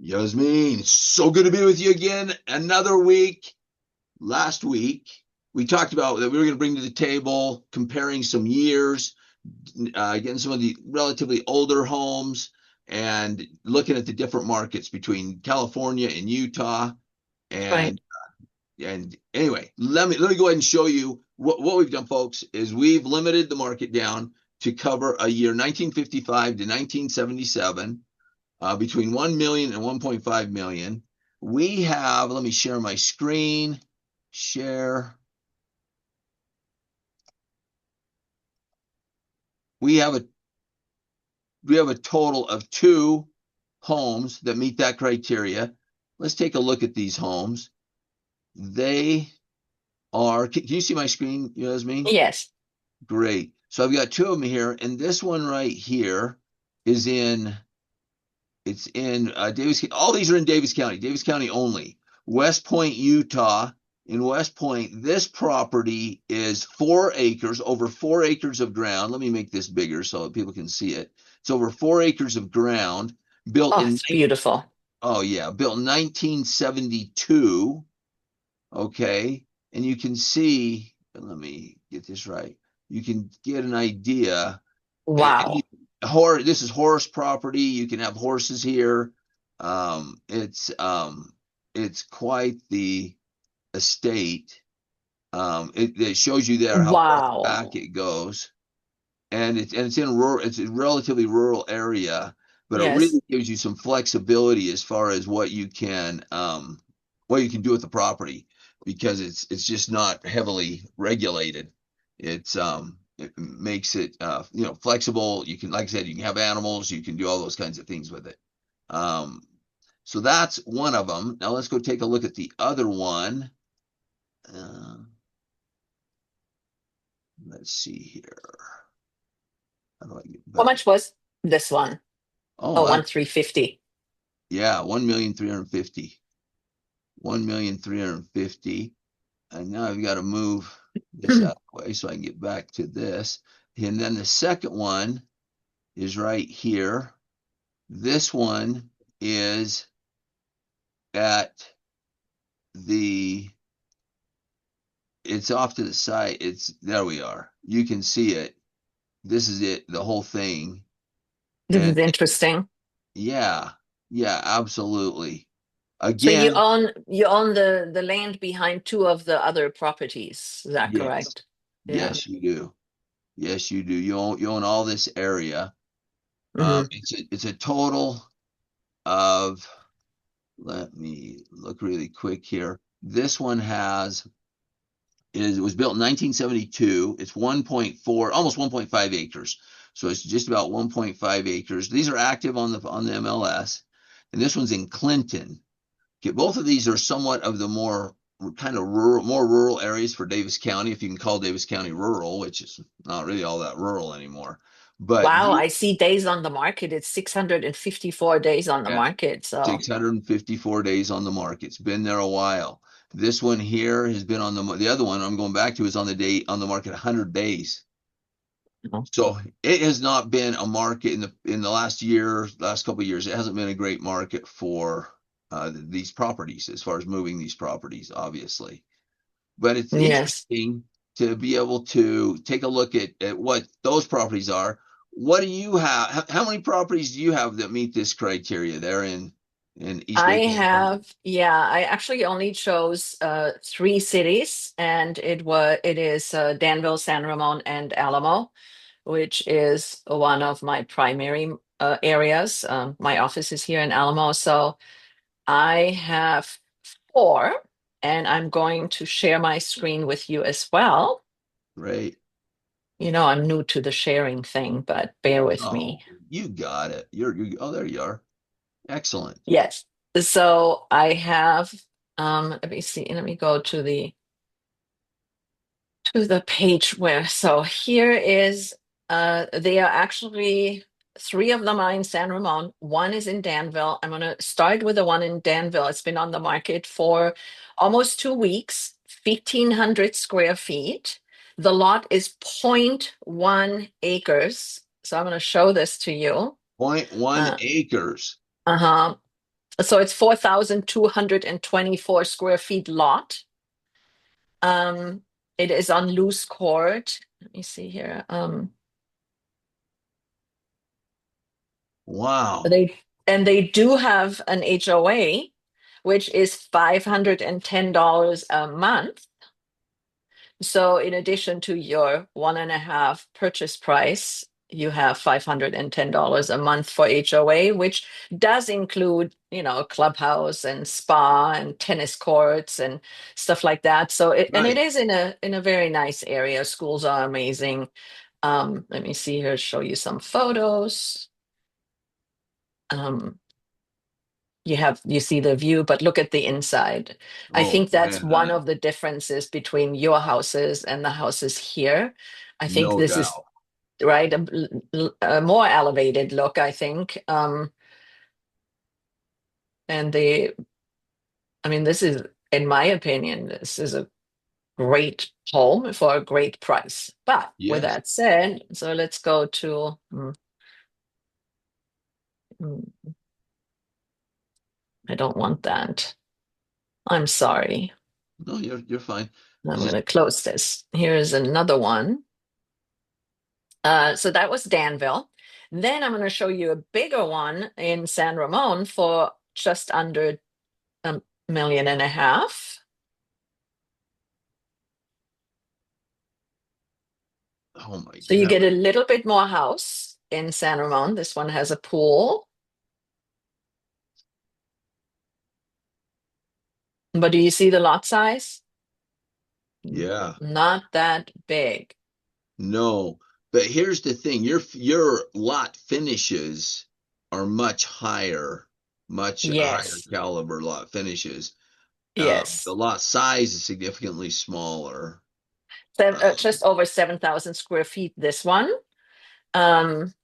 Yasmine, it's so good to be with you again. Another week. Last week, we talked about that we were going to bring to the table comparing some years, getting some of the relatively older homes, and looking at the different markets between California and Utah. Right. And and anyway, let me go ahead and show you what we've done, folks. Is we've limited the market down to cover a year 1955 to 1977 between 1 million and 1.5 million. We have, let me share my screen, share. We have a we have a total of two homes that meet that criteria. Let's take a look at these homes. They are, can you see my screen, Yasmin? Yes. Great. So I've got two of them here, and this one right here is in It's in Davis. All these are in Davis County only. West Point, Utah. In West Point, this property is 4 acres, over 4 acres of ground. Let me make this bigger so that people can see it. It's over 4 acres of ground, built Oh, in, it's beautiful. oh yeah, built in 1972. Okay. And you can see, let me get this right. You can get an idea. And Wow. this is horse property. You can have horses here. It's quite the estate. It shows you there how far back Wow. it goes, and it's in rural. It's a relatively rural area, but it Yes. really gives you some flexibility as far as what you can do with the property because it's just not heavily regulated. It makes it flexible. You can, like I said, you can have animals. You can do all those kinds of things with it. Um, so that's one of them. Now let's go take a look at the other one. Uh, let's see here. How do I get How back? much was this one? Oh, Oh, that, one 350. yeah, 1,350,000. 1,350,000. And now I've got to move this out of the way so I can get back to this. And then the second one is right here. This one is at the, it's off to the side. There we are. You can see it. This is it, the whole thing. This And is interesting. yeah, yeah, absolutely. So you Again, own you own the land behind two of the other properties. Is that yes, correct? Yeah. yes, you do. Yes, you do. You own all this area. Hmm. It's a total of, let me look really quick here. This one it was built in 1972. It's 1.4, almost 1.5 acres. So it's just about 1.5 acres. These are active on the MLS. And this one's in Clinton. Okay, both of these are somewhat of the more kind of more rural areas for Davis County, if you can call Davis County rural, which is not really all that rural anymore. But Wow, I see days on the market. It's 654 days on the yeah, market. So 654 days on the market. It's been there a while. This one here has been the other one I'm going back to is on the market 100 days. oh, So it has not been a market in the last couple of years. It hasn't been a great market for these properties as far as moving these properties, obviously. But it's yes. interesting to be able to take a look at what those properties are. What do you have? How many properties do you have that meet this criteria there in East I Bay, California? have, yeah, I actually only chose three cities, and it is Danville, San Ramon, and Alamo, which is one of my primary areas. My office is here in Alamo, so I have four, and I'm going to share my screen with you as well. Right. You know, I'm new to the sharing thing, but bear with me. Oh, you got it. Oh, there you are. Excellent. Yes. So I have, let me see, let me go to the page where, so here is, they are actually, three of them are in San Ramon, one is in Danville. I'm going to start with the one in Danville. It's been on the market for almost 2 weeks, 1,500 square feet. The lot is point 0.1 acres. So I'm going to show this to you. Point one Uh, acres. uh-huh. So it's 4,224 square feet lot. Um, it is on loose court. Let me see here. Wow. They do have an HOA, which is $510 a month. So in addition to your 1.5 purchase price, you have $510 a month for HOA, which does include, clubhouse and spa and tennis courts and stuff like that. So it Right. is in a very nice area. Schools are amazing. Let me see here, show you some photos. Um, you see the view, but look at the inside. I Oh think that's one man, of the differences between your houses and the houses here. I think no this is doubt. right, a more elevated look, I think. And I mean, this is, in my opinion, this is a great home for a great price. But with Yes. that said, so let's go to, mm, I don't want that. I'm sorry. No, you're fine. I'm It's going just to close this. Here's another one. So that was Danville. Then I'm going to show you a bigger one in San Ramon for just under 1.5 million. oh my So you get a heaven. little bit more house in San Ramon. This one has a pool. But do you see the lot size? Yeah. Not that big. No. But here's the thing, your lot finishes are much higher, much higher Yes. caliber lot finishes. The Yes. lot size is significantly smaller. Just over 7,000 square feet, this one, um,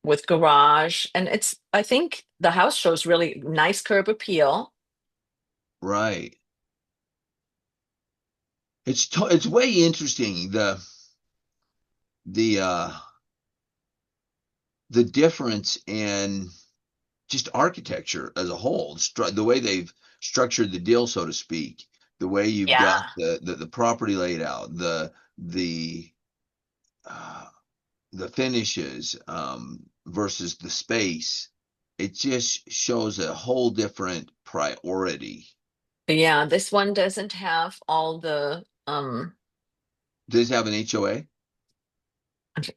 with garage. And I think the house shows really nice curb appeal. Right. It's way interesting the the difference in just architecture as a whole, the way they've structured the deal, so to speak, the way you've got Yeah. the property laid out, the uh, the finishes versus the space. It just shows a whole different priority. Yeah, this one doesn't have all the Does it have an HOA?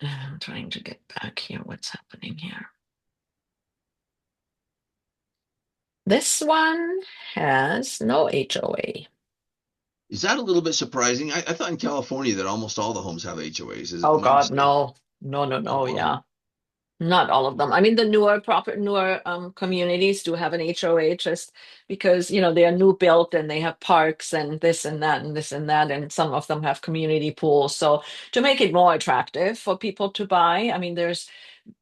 I'm trying to get back here. What's happening here? This one has no HOA. Is that a little bit surprising? I thought in California that almost all the homes have HOAs. Is it Oh my God, mistake? no. No, no, Oh, no, wow. yeah. Not all of them. I mean, the newer communities do have an HOA just because, they are new built and they have parks and this and that and this and that, and some of them have community pools. So to make it more attractive for people to buy, I mean,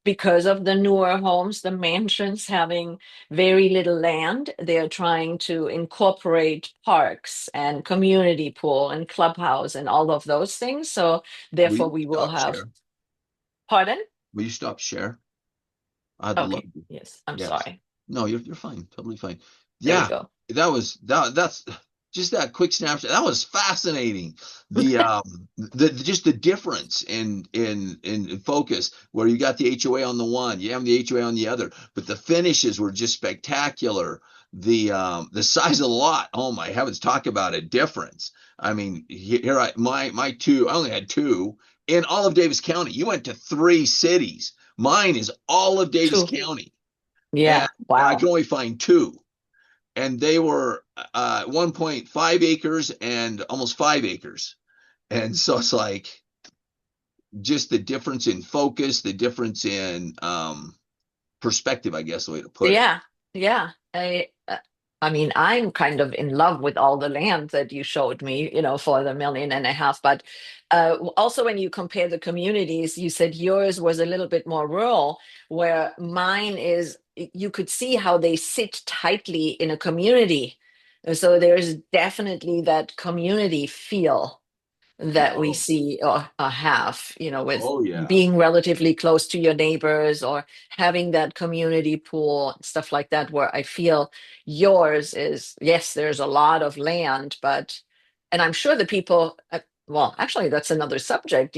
because of the newer homes, the mansions having very little land, they're trying to incorporate parks and community pool and clubhouse and all of those things. So Will therefore you we will stop have, share? pardon? Will you stop share? I'd love Okay, to. yes, I'm Yes. sorry. No, you're fine. Totally fine. There you Yeah, go. that's just that quick snapshot. That was fascinating. The just the difference in focus where you got the HOA on the one, you have the HOA on the other, but the finishes were just spectacular. The size of the lot, oh my heavens, talk about a difference. I mean, here my two, I only had two in all of Davis County. You went to three cities. Mine is all of Davis Two. County, and Yeah, I can wow. only find two, and they were 1.5 acres and almost 5 acres, and so it's like just the difference in focus, the difference in perspective, I guess the way to put it. Yeah, yeah. I mean, I'm kind of in love with all the land that you showed me, for the 1.5 million. But also, when you compare the communities, you said yours was a little bit more rural, where mine is, you could see how they sit tightly in a community. So there's definitely that community feel. that we Oh, see or have, with oh yeah. being relatively close to your neighbors or having that community pool, stuff like that, where I feel yours is, yes, there's a lot of land, but, and I'm sure the people, well, actually, that's another subject,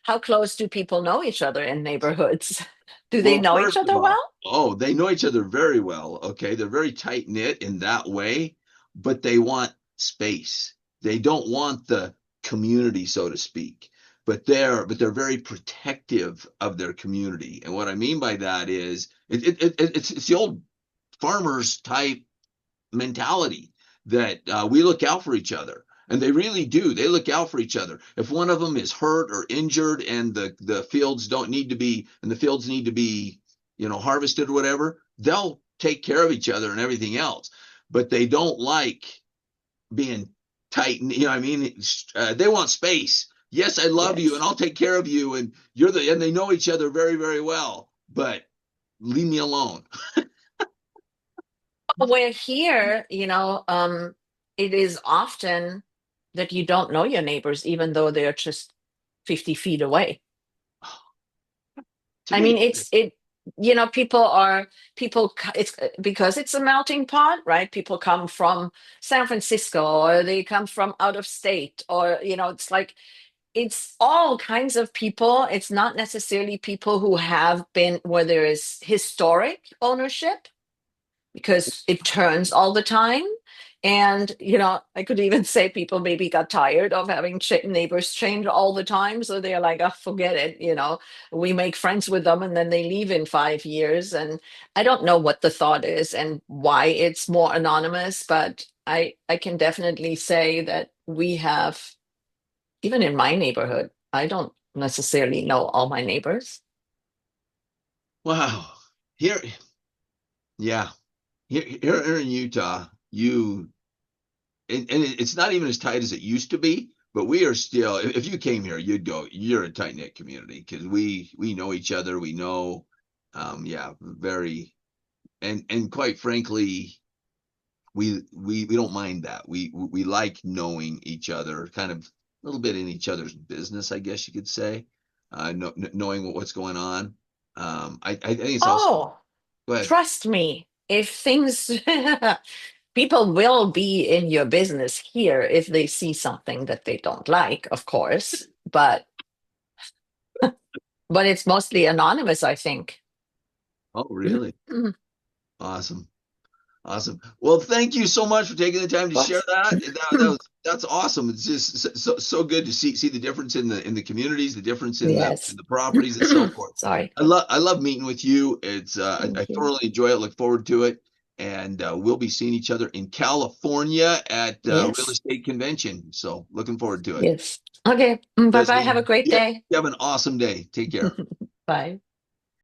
how close do people know each other in neighborhoods? Do they Well, know each first of other all, well? oh, they know each other very well. Okay. They're very tight knit in that way, but they want space. They don't want the community, so to speak, but they're very protective of their community. And what I mean by that is it's the old farmers type mentality that we look out for each other. And they really do. They look out for each other. If one of them is hurt or injured and the fields don't need to be, and the fields need to be, harvested or whatever, they'll take care of each other and everything else. But they don't like being tight. You know what I mean? They want space. Yes, I love you and Yes. I'll take care of you. And and they know each other very, very well. But leave me alone. Where here, it is often that you don't know your neighbors, even though they're just 50 feet away. To I me, mean, it's because it's a melting pot, right? People come from San Francisco or they come from out of state, or, it's like, it's all kinds of people. It's not necessarily people who have been where there is historic ownership, because it turns all the time. And, I could even say people maybe got tired of having neighbors change all the time. So they're like, oh, forget it. We make friends with them and then they leave in 5 years. And I don't know what the thought is and why it's more anonymous, but I can definitely say that we have, even in my neighborhood, I don't necessarily know all my neighbors. wow. Here, yeah. Here in Utah, and it's not even as tight as it used to be, but we are still. If you came here, you'd go. You're a tight knit community because we know each other. We know, yeah, very, and quite frankly, we don't mind that. We like knowing each other, kind of a little bit in each other's business, I guess you could say, knowing what's going on. I think it's also. Oh, Go ahead. trust me, if things people will be in your business here if they see something that they don't like, of course, but it's mostly anonymous, I think. Oh, really? Awesome. Awesome. Well, thank you so much for taking the time to share What? that. That's awesome. It's just so good to see the difference in the communities, the difference in Yes. the properties and so forth. Sorry. I love meeting with you. It's I Thank you. thoroughly enjoy it. Look forward to it, and we'll be seeing each other in California at Real Yes. Estate Convention. So looking forward to it. Yes. Okay. Bye bye. Have a Yasmine, great you day. have an awesome day. Take care. Bye.